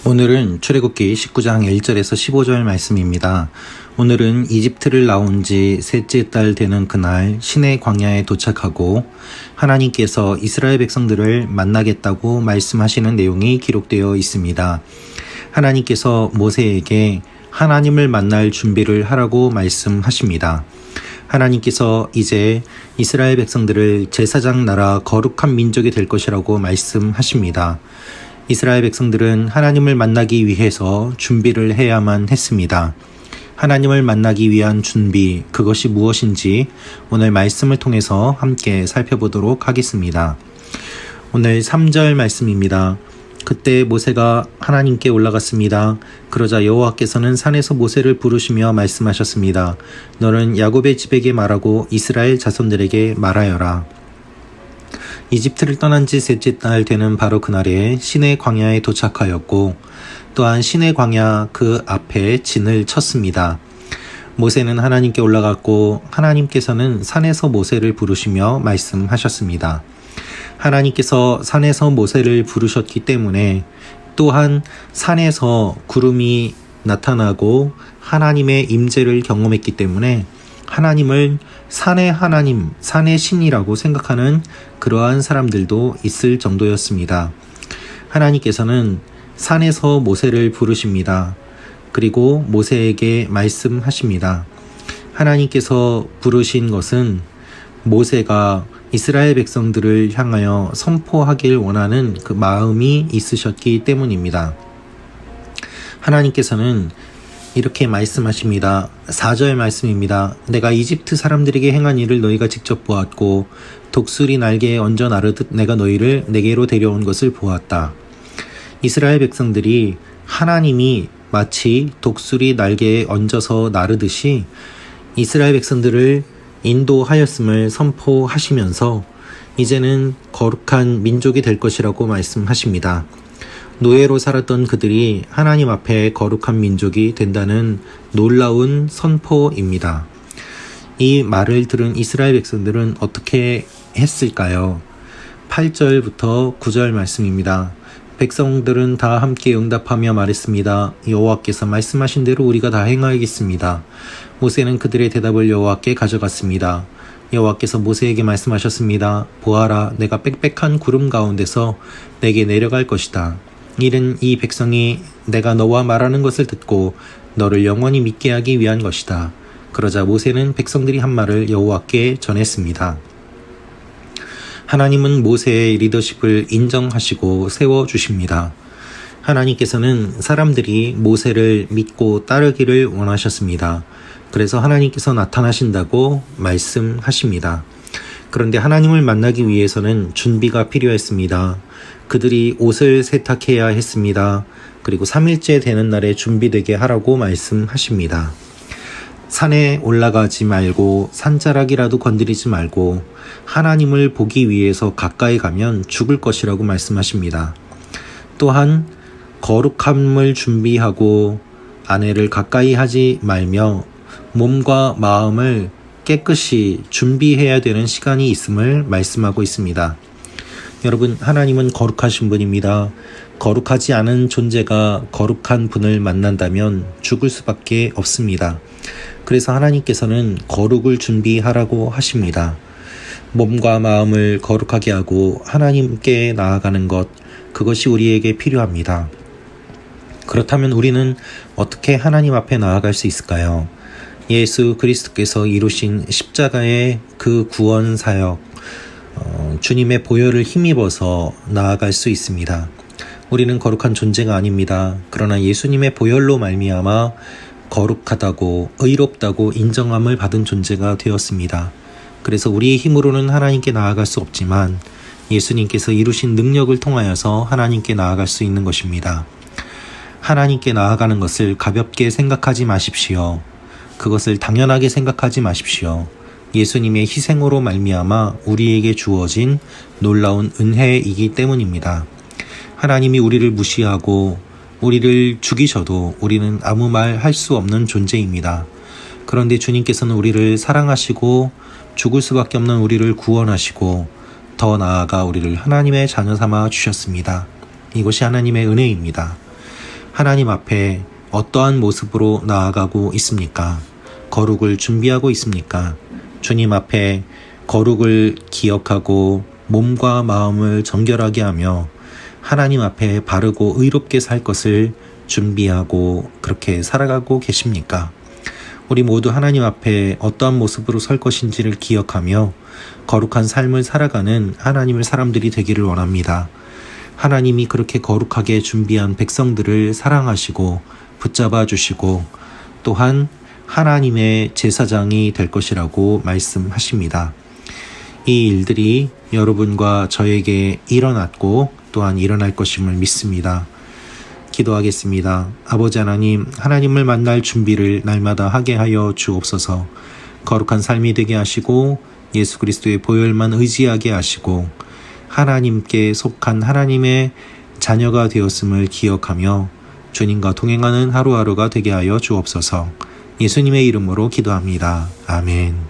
오늘은 출애굽기 19장 1절에서 15절 말씀입니다. 오늘은 이집트를 나온 지 셋째 달 되는 그날 시내 광야에 도착하고 하나님께서 이스라엘 백성들을 만나겠다고 말씀하시는 내용이 기록되어 있습니다. 하나님께서 모세에게 하나님을 만날 준비를 하라고 말씀하십니다. 하나님께서 이제 이스라엘 백성들을 제사장 나라 거룩한 민족이 될 것이라고 말씀하십니다. 이스라엘 백성들은 하나님을 만나기 위해서 준비를 해야만 했습니다. 하나님을 만나기 위한 준비, 그것이 무엇인지 오늘 말씀을 통해서 함께 살펴보도록 하겠습니다. 오늘 3절 말씀입니다. 그때 모세가 하나님께 올라갔습니다. 그러자 여호와께서는 산에서 모세를 부르시며 말씀하셨습니다. 너는 야곱의 집에게 말하고 이스라엘 자손들에게 말하여라. 이집트를 떠난 지 셋째 달 되는 바로 그날에 시내 광야에 도착하였고 또한 시내 광야 그 앞에 진을 쳤습니다. 모세는 하나님께 올라갔고 하나님께서는 산에서 모세를 부르시며 말씀하셨습니다. 하나님께서 산에서 모세를 부르셨기 때문에 또한 산에서 구름이 나타나고 하나님의 임재를 경험했기 때문에 하나님을 산의 하나님, 산의 신이라고 생각하는 그러한 사람들도 있을 정도였습니다. 하나님께서는 산에서 모세를 부르십니다. 그리고 모세에게 말씀하십니다. 하나님께서 부르신 것은 모세가 이스라엘 백성들을 향하여 선포하길 원하는 그 마음이 있으셨기 때문입니다. 하나님께서는 이렇게 말씀하십니다. 4절 말씀입니다. 내가 이집트 사람들에게 행한 일을 너희가 직접 보았고 독수리 날개에 얹어 나르듯 내가 너희를 내게로 데려온 것을 보았다. 이스라엘 백성들이 하나님이 마치 독수리 날개에 얹어서 나르듯이 이스라엘 백성들을 인도하였음을 선포하시면서 이제는 거룩한 민족이 될 것이라고 말씀하십니다. 노예로 살았던 그들이 하나님 앞에 거룩한 민족이 된다는 놀라운 선포입니다. 이 말을 들은 이스라엘 백성들은 어떻게 했을까요? 8절부터 9절 말씀입니다. 백성들은 다 함께 응답하며 말했습니다. 여호와께서 말씀하신 대로 우리가 다 행하겠습니다. 모세는 그들의 대답을 여호와께 가져갔습니다. 여호와께서 모세에게 말씀하셨습니다. 보아라, 내가 빽빽한 구름 가운데서 내게 내려갈 것이다. 이는 이 백성이 내가 너와 말하는 것을 듣고 너를 영원히 믿게 하기 위한 것이다. 그러자 모세는 백성들이 한 말을 여호와께 전했습니다. 하나님은 모세의 리더십을 인정하시고 세워주십니다. 하나님께서는 사람들이 모세를 믿고 따르기를 원하셨습니다. 그래서 하나님께서 나타나신다고 말씀하십니다. 그런데 하나님을 만나기 위해서는 준비가 필요했습니다. 그들이 옷을 세탁해야 했습니다. 그리고 3일째 되는 날에 준비되게 하라고 말씀하십니다. 산에 올라가지 말고 산자락이라도 건드리지 말고 하나님을 보기 위해서 가까이 가면 죽을 것이라고 말씀하십니다. 또한 거룩함을 준비하고 아내를 가까이 하지 말며 몸과 마음을 깨끗이 준비해야 되는 시간이 있음을 말씀하고 있습니다. 여러분, 하나님은 거룩하신 분입니다. 거룩하지 않은 존재가 거룩한 분을 만난다면 죽을 수밖에 없습니다. 그래서 하나님께서는 거룩을 준비하라고 하십니다. 몸과 마음을 거룩하게 하고 하나님께 나아가는 것, 그것이 우리에게 필요합니다. 그렇다면 우리는 어떻게 하나님 앞에 나아갈 수 있을까요? 예수 그리스도께서 이루신 십자가의 그 구원 사역, 주님의 보혈을 힘입어서 나아갈 수 있습니다. 우리는 거룩한 존재가 아닙니다. 그러나 예수님의 보혈로 말미암아 거룩하다고 의롭다고 인정함을 받은 존재가 되었습니다. 그래서 우리의 힘으로는 하나님께 나아갈 수 없지만 예수님께서 이루신 능력을 통하여서 하나님께 나아갈 수 있는 것입니다. 하나님께 나아가는 것을 가볍게 생각하지 마십시오. 그것을 당연하게 생각하지 마십시오. 예수님의 희생으로 말미암아 우리에게 주어진 놀라운 은혜이기 때문입니다. 하나님이 우리를 무시하고 우리를 죽이셔도 우리는 아무 말 할 수 없는 존재입니다. 그런데 주님께서는 우리를 사랑하시고 죽을 수밖에 없는 우리를 구원하시고 더 나아가 우리를 하나님의 자녀 삼아 주셨습니다. 이것이 하나님의 은혜입니다. 하나님 앞에 어떠한 모습으로 나아가고 있습니까? 거룩을 준비하고 있습니까? 주님 앞에 거룩을 기억하고 몸과 마음을 정결하게 하며 하나님 앞에 바르고 의롭게 살 것을 준비하고 그렇게 살아가고 계십니까? 우리 모두 하나님 앞에 어떠한 모습으로 설 것인지를 기억하며 거룩한 삶을 살아가는 하나님의 사람들이 되기를 원합니다. 하나님이 그렇게 거룩하게 준비한 백성들을 사랑하시고 붙잡아 주시고 또한 하나님의 제사장이 될 것이라고 말씀하십니다. 이 일들이 여러분과 저에게 일어났고 또한 일어날 것임을 믿습니다. 기도하겠습니다. 아버지 하나님, 하나님을 만날 준비를 날마다 하게 하여 주옵소서. 거룩한 삶이 되게 하시고 예수 그리스도의 보혈만 의지하게 하시고 하나님께 속한 하나님의 자녀가 되었음을 기억하며 주님과 동행하는 하루하루가 되게 하여 주옵소서. 예수님의 이름으로 기도합니다. 아멘.